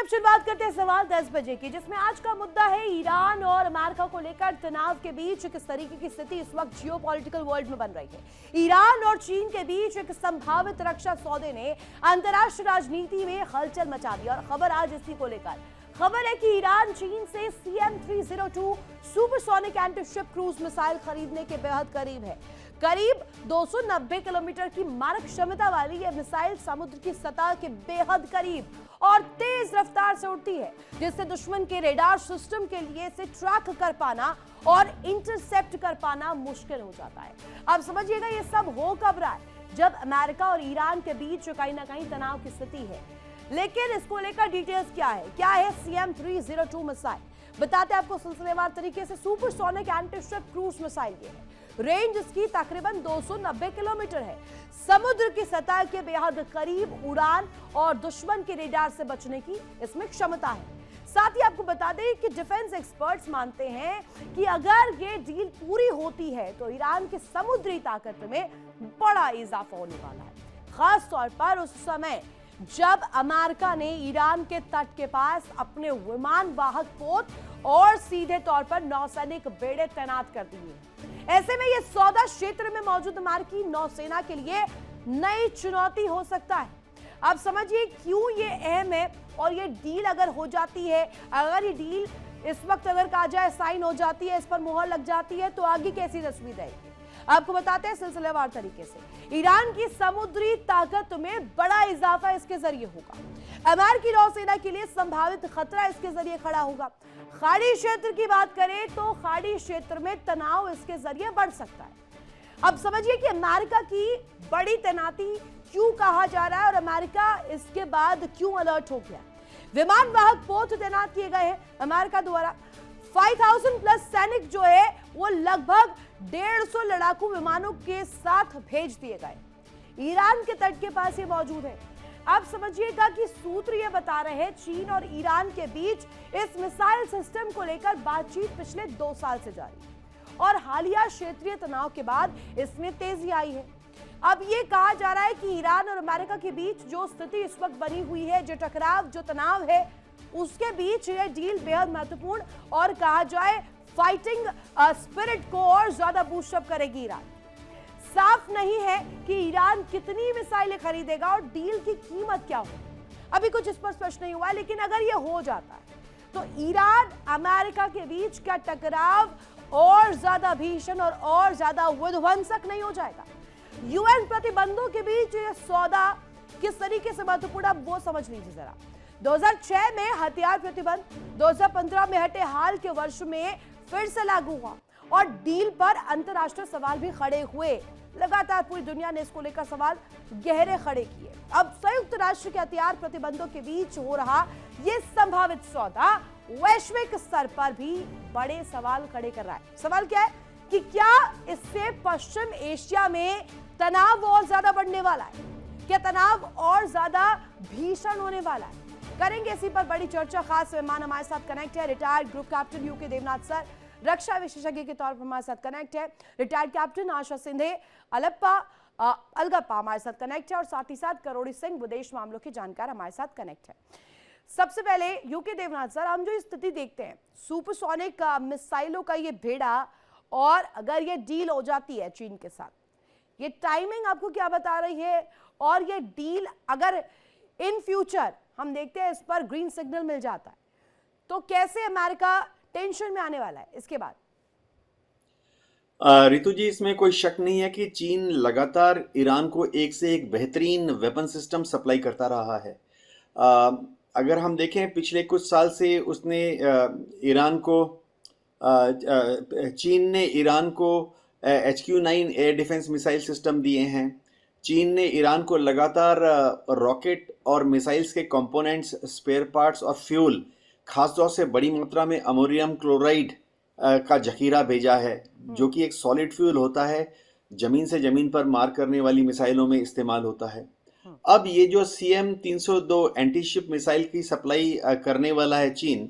अब शुरुआत करते हैं सवाल 10 बजे की, जिसमें आज का मुद्दा है ईरान और अमेरिका को लेकर तनाव के बीच किस तरीके की स्थिति इस वक्त जियोपॉलिटिकल वर्ल्ड में बन रही है। ईरान और चीन के बीच एक संभावित रक्षा सौदे ने अंतर्राष्ट्रीय राजनीति में हलचल मचा दी और खबर आज इसी को लेकर। खबर है कि ईरान चीन से CM-302 supersonic antiship cruise missile खरीदने के बेहद करीब है। करीब 290 किलोमीटर की मारक क्षमता वाली यह मिसाइल समुद्र की सतह के बेहद करीब और तेज रफ्तार से उड़ती है, जिससे दुश्मन के रेडार सिस्टम के लिए इसे ट्रैक कर पाना और इंटरसेप्ट कर पाना मुश्किल हो जाता है। अब समझिएगा ये सब हो कब रहा है, जब अमेरिका और ईरान के बीच कहीं ना कहीं तनाव की स्थिति है। लेकिन इसको लेकर डिटेल्स क्या है CM-302 मिसाइल, बताते हैं आपको सिलसिलेवार तरीके से। सुपरसोनिक एंटीशिप क्रूज मिसाइल ये है, रेंज इसकी तकरीबन 290 किलोमीटर है, समुद्र की सतह के बेहद करीब उड़ान और दुश्मन के रेडार से बचने की इसमें क्षमता है। साथ ही आपको बता दें कि डिफेंस एक्सपर्ट्स मानते हैं कि अगर ये डील पूरी होती है तो ईरान की समुद्री ताकत में बड़ा इजाफा होने वाला है, खास तौर पर उस समय जब अमेरिका ने ईरान के तट के पास अपने विमान वाहक पोत और सीधे तौर पर नौसैनिक बेड़े तैनात कर दिए। ऐसे में यह सौदा क्षेत्र में मौजूद अमेरिकी नौसेना के लिए नई चुनौती हो सकता है। अब समझिए क्यों ये अहम है और ये डील अगर हो जाती है, अगर ये डील इस वक्त अगर कहा जाए साइन हो जाती है, इस पर मुहर लग जाती है, तो आगे कैसी तस्वीर रहेगी आपको बताते हैं सिलसिलेवार तरीके से। ईरान की समुद्री ताकत में बड़ा इजाफा इसके जरिए होगा। अमेरिकी नौसेना के लिए संभावित खतरा इसके जरिए खड़ा होगा। खाड़ी क्षेत्र की बात करें तो खाड़ी क्षेत्र में तनाव इसके जरिए बढ़ सकता है। अब समझिए कि अमेरिका की बड़ी तैनाती क्यों कहा जा रहा है और अमेरिका इसके बाद क्यों अलर्ट हो गया। विमान वाहक पोत तैनात किए गए हैं अमेरिका द्वारा। 5000 प्लस सैनिक जो है वो लगभग 150 लड़ाकू विमानों के साथ भेज दिए गए। ईरान के तट के पास ये मौजूद है। अब समझिएगा कि सूत्र ये बता रहे हैं चीन और ईरान के बीच इस मिसाइल सिस्टम को लेकर बातचीत पिछले 2 साल से जारी है और हालिया क्षेत्रीय तनाव के बाद इसमें तेजी आई है। अब ये कहा जा रहा है कि ईरान और अमेरिका के बीच जो स्थिति इस वक्त बनी हुई है, जो टकराव, जो तनाव है, उसके बीच यह डील बेहद महत्वपूर्ण और कहा जाए फाइटिंग स्पिरिट को और ज्यादा बूस्टअप करेगी। ईरान साफ नहीं है कि ईरान कितनी मिसाइलें खरीदेगा और डील की कीमत क्या हो, अभी कुछ इस पर स्पष्ट नहीं हुआ है। लेकिन अगर यह हो जाता है तो ईरान अमेरिका के बीच का टकराव और ज्यादा भीषण और ज्यादा विध्वंसक नहीं हो जाएगा। यूएन प्रतिबंधों के बीच यह सौदा किस तरीके से महत्वपूर्ण, अब वो समझ लीजिए जरा। 2006 में हथियार प्रतिबंध 2015 में हटे, हाल के वर्ष में फिर से लागू हुआ और डील पर अंतर्राष्ट्रीय सवाल भी खड़े हुए। लगातार पूरी दुनिया ने इसको लेकर सवाल गहरे खड़े किए। अब संयुक्त राष्ट्र के हथियार प्रतिबंधों के बीच हो रहा यह संभावित सौदा वैश्विक स्तर पर भी बड़े सवाल खड़े कर रहा है। सवाल क्या है कि क्या इससे पश्चिम एशिया में तनाव और ज्यादा बढ़ने वाला है, क्या तनाव और ज्यादा भीषण होने वाला है। करेंगे इसी पर बड़ी चर्चा। खास मेहमान हमारे साथ कनेक्ट है retired group captain UK Devnath sir, रक्षा विशेषज्ञ के तौर पर हमारे साथ कनेक्ट है रिटायर्ड कैप्टन आशा सिंधे अलगप्पा हमारे साथ कनेक्ट है और साथ ही साथ करोड़ी सिंह विदेश मामलों के जानकार हमारे साथ कनेक्ट है। सबसे पहले यूके देवनाथ सर, हम जो स्थिति देखते हैं सुपरसोनिक मिसाइलों का ये भेड़ा, और अगर ये डील हो जाती है चीन के साथ, ये टाइमिंग आपको क्या बता रही है और ये डील अगर इन फ्यूचर हम देखते हैं इस पर ग्रीन सिग्नल मिल जाता है तो कैसे अमेरिका टेंशन में आने वाला है इसके बाद। रितु जी, इसमें कोई शक नहीं है कि चीन लगातार ईरान को एक से एक बेहतरीन वेपन सिस्टम सप्लाई करता रहा है। अगर हम देखें पिछले कुछ साल से उसने चीन ने ईरान को HQ-9 air defence missile system दिए हैं। चीन ने ईरान को लगातार रॉकेट और मिसाइल्स के कंपोनेंट्स, स्पेयर पार्ट्स और फ्यूल, खासतौर से बड़ी मात्रा में अमोनियम क्लोराइड का जखीरा भेजा है, जो कि एक सॉलिड फ्यूल होता है, ज़मीन से ज़मीन पर मार करने वाली मिसाइलों में इस्तेमाल होता है। अब ये जो CM-302 एंटीशिप मिसाइल की सप्लाई करने वाला है चीन,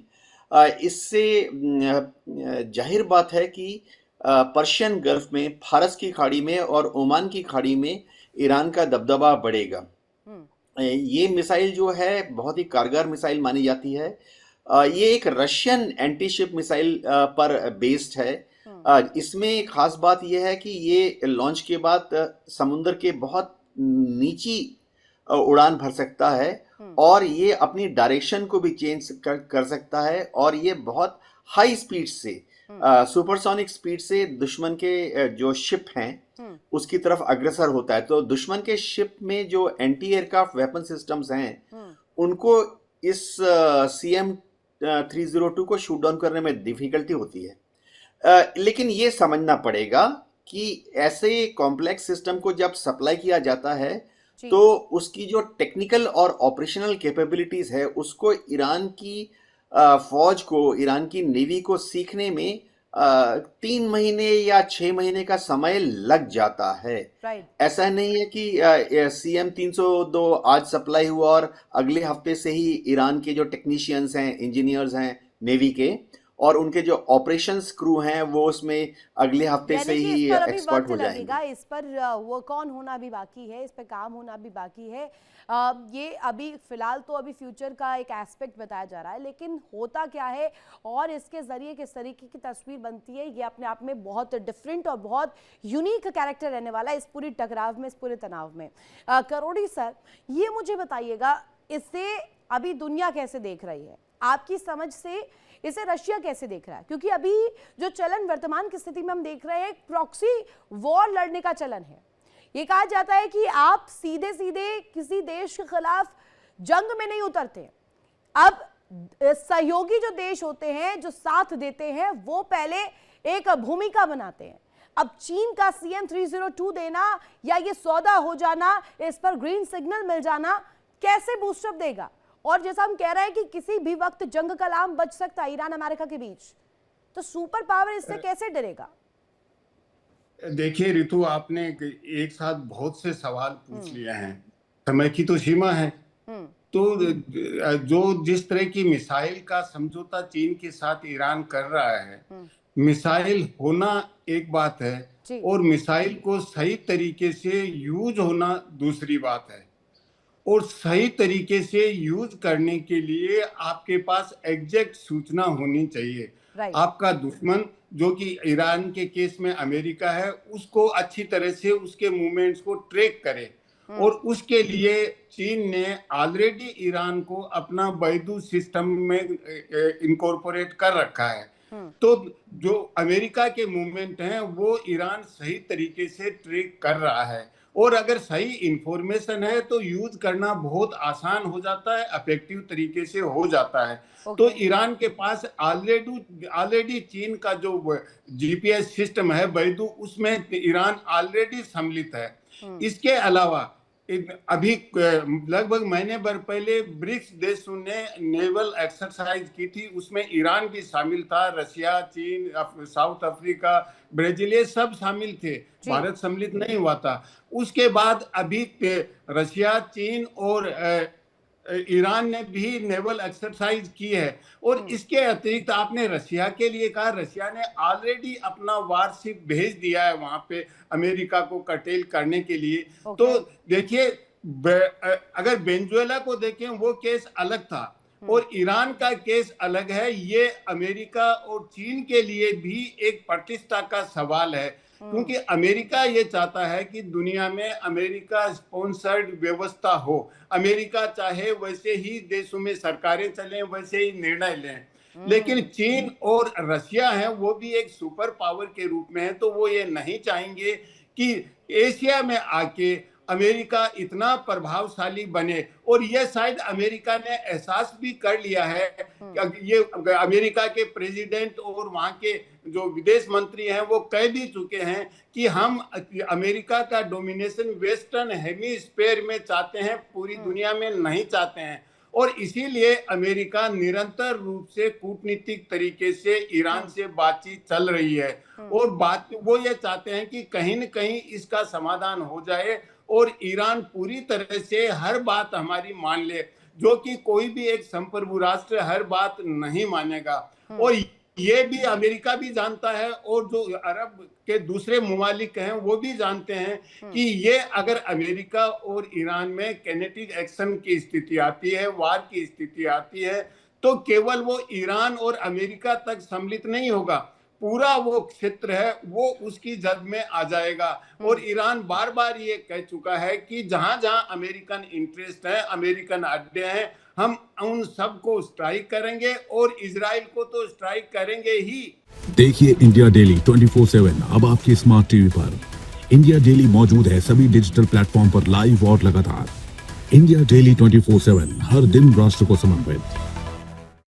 इससे जाहिर बात है कि पर्शियन गल्फ में, फारस की खाड़ी में और ओमान की खाड़ी में ईरान का दबदबा बढ़ेगा। ये मिसाइल जो है बहुत ही कारगर मिसाइल मानी जाती है। ये एक रशियन एंटी शिप मिसाइल पर बेस्ड है। इसमें खास बात यह है कि ये लॉन्च के बाद समुद्र के बहुत नीची उड़ान भर सकता है और ये अपनी डायरेक्शन को भी चेंज कर सकता है और ये बहुत हाई स्पीड से सुपरसोनिक स्पीड से दुश्मन के जो शिप हैं उसकी तरफ अग्रसर होता है। तो दुश्मन के शिप में जो एंटी एयरक्राफ्ट वेपन सिस्टम्स हैं उनको इस CM-302 को शूट डाउन करने में डिफिकल्टी होती है। लेकिन ये समझना पड़ेगा कि ऐसे कॉम्प्लेक्स सिस्टम को जब सप्लाई किया जाता है तो उसकी जो टेक्निकल और ऑपरेशनल कैपेबिलिटीज है उसको ईरान की फौज को, ईरान की नेवी को सीखने में 3 महीने या 6 महीने का समय लग जाता है। ऐसा नहीं है कि CM-302 आज सप्लाई हुआ और अगले हफ्ते से ही ईरान के जो टेक्नीशियंस हैं, इंजीनियर्स हैं नेवी के और उनके जो ऑपरेशंस क्रू हैं वो उसमें अगले हफ्ते से ही एक्सपर्ट हो जाएंगे। इस पर वर्क ऑन होना भी बाकी है, इस पर काम होना भी बाकी है। ये अभी फिलहाल तो अभी फ्यूचर का एक एस्पेक्ट बताया जा रहा है, लेकिन होता क्या है और इसके जरिए किस तरीके की तस्वीर बनती है ये अपने आप में बहुत डिफरेंट और बहुत यूनिक कैरेक्टर रहने वाला है इस पूरी टकराव में, इस पूरे तनाव में। करोड़ी सर, ये मुझे बताइएगा इससे अभी दुनिया कैसे देख रही है, आपकी समझ से इसे रशिया कैसे देख रहा है? क्योंकि अभी जो चलन वर्तमान की स्थिति में हम देख रहे हैं प्रॉक्सी वॉर लड़ने का चलन है। ये कहा जाता है कि आप सीधे सीधे किसी देश के खिलाफ जंग में नहीं उतरते, अब सहयोगी जो देश होते हैं जो साथ देते हैं वो पहले एक भूमिका बनाते हैं। अब चीन का CM-302 देना या ये सौदा हो जाना, इस पर ग्रीन सिग्नल मिल जाना कैसे बूस्टअप देगा? और जैसा हम कह रहे हैं कि किसी भी वक्त जंग का अलार्म बज सकता है ईरान अमेरिका के बीच, तो सुपर पावर इससे कैसे डरेगा? देखिए रितु, आपने एक साथ बहुत से सवाल पूछ लिए हैं, समय की तो सीमा है। तो जो जिस तरह की मिसाइल का समझौता चीन के साथ ईरान कर रहा है, मिसाइल होना एक बात है और मिसाइल को सही तरीके से यूज होना दूसरी बात है। और सही तरीके से यूज करने के लिए आपके पास एग्जैक्ट सूचना होनी चाहिए। आपका दुश्मन जो कि ईरान के केस में अमेरिका है, उसको अच्छी तरह से उसके मूवमेंट्स को ट्रैक करे और उसके लिए चीन ने ऑलरेडी ईरान को अपना बैदू सिस्टम में इनकॉर्पोरेट कर रखा है। तो जो अमेरिका के मूवमेंट हैं वो ईरान सही तरीके से ट्रैक कर रहा है और अगर सही इंफॉर्मेशन है तो यूज करना बहुत आसान हो जाता है, इफेक्टिव तरीके से हो जाता है। तो ईरान के पास ऑलरेडी चीन का जो GPS सिस्टम है बैदू, उसमें ईरान ऑलरेडी सम्मिलित है। इसके अलावा अभी लगभग महीने भर पहले ब्रिक्स देशों ने नेवल एक्सरसाइज की थी, उसमें ईरान भी शामिल था, रशिया, चीन, साउथ अफ्रीका, ब्राजील, ये सब शामिल थे, भारत सम्मिलित नहीं हुआ था। उसके बाद अभी रशिया, चीन और ईरान ने भी नेवल एक्सरसाइज की है। और इसके अतिरिक्त आपने रशिया के लिए कहा, रशिया ने ऑलरेडी अपना वारशिप भेज दिया है वहां पे अमेरिका को कर्टेल करने के लिए। तो देखिए, अगर वेनेजुएला को देखें वो केस अलग था और ईरान का केस अलग है। ये अमेरिका और चीन के लिए भी एक प्रतिष्ठा का सवाल है, क्योंकि अमेरिका ये चाहता है कि दुनिया में अमेरिका स्पॉन्सर्ड व्यवस्था हो। अमेरिका चाहे वैसे ही देशों में सरकारें चलें, वैसे ही निर्णय लें। लेकिन चीन और रशिया है वो भी एक सुपर पावर के रूप में है, तो वो ये नहीं चाहेंगे कि एशिया में आके अमेरिका इतना प्रभावशाली बने। और ये शायद अमेरिका ने एहसास भी कर लिया है कि ये अमेरिका के प्रेसिडेंट और वहाँ के जो विदेश मंत्री हैं वो कह भी चुके हैं कि हम अमेरिका का डोमिनेशन वेस्टर्न हेमिस्फीयर में चाहते हैं, पूरी दुनिया में नहीं चाहते हैं। और इसीलिए अमेरिका निरंतर रूप से कूटनीतिक तरीके से ईरान से बातचीत चल रही है और वो ये चाहते हैं कि कहीं न कहीं इसका समाधान हो जाए और ईरान पूरी तरह से हर बात हमारी मान ले, जो कि कोई भी एक संप्रभु राष्ट्र हर बात नहीं मानेगा। और ये भी अमेरिका भी जानता है और जो अरब के दूसरे ममालिक हैं वो भी जानते हैं कि ये अगर अमेरिका और ईरान में किनेटिक एक्शन की स्थिति आती है, वार की स्थिति आती है, तो केवल वो ईरान और अमेरिका तक सम्मिलित नहीं होगा, पूरा वो क्षेत्र है वो उसकी जद में आ जाएगा। और ईरान बार बार ये कह चुका है कि जहां जहां अमेरिकन इंटरेस्ट है, अमेरिकन अड्डे हैं, हम उन सबको स्ट्राइक करेंगे और इजराइल को तो स्ट्राइक करेंगे ही। देखिए इंडिया डेली 24/7 अब आपके स्मार्ट टीवी पर। इंडिया डेली मौजूद है सभी डिजिटल प्लेटफॉर्म पर लाइव और लगातार। इंडिया डेली 24/7 हर दिन राष्ट्र को समर्पित।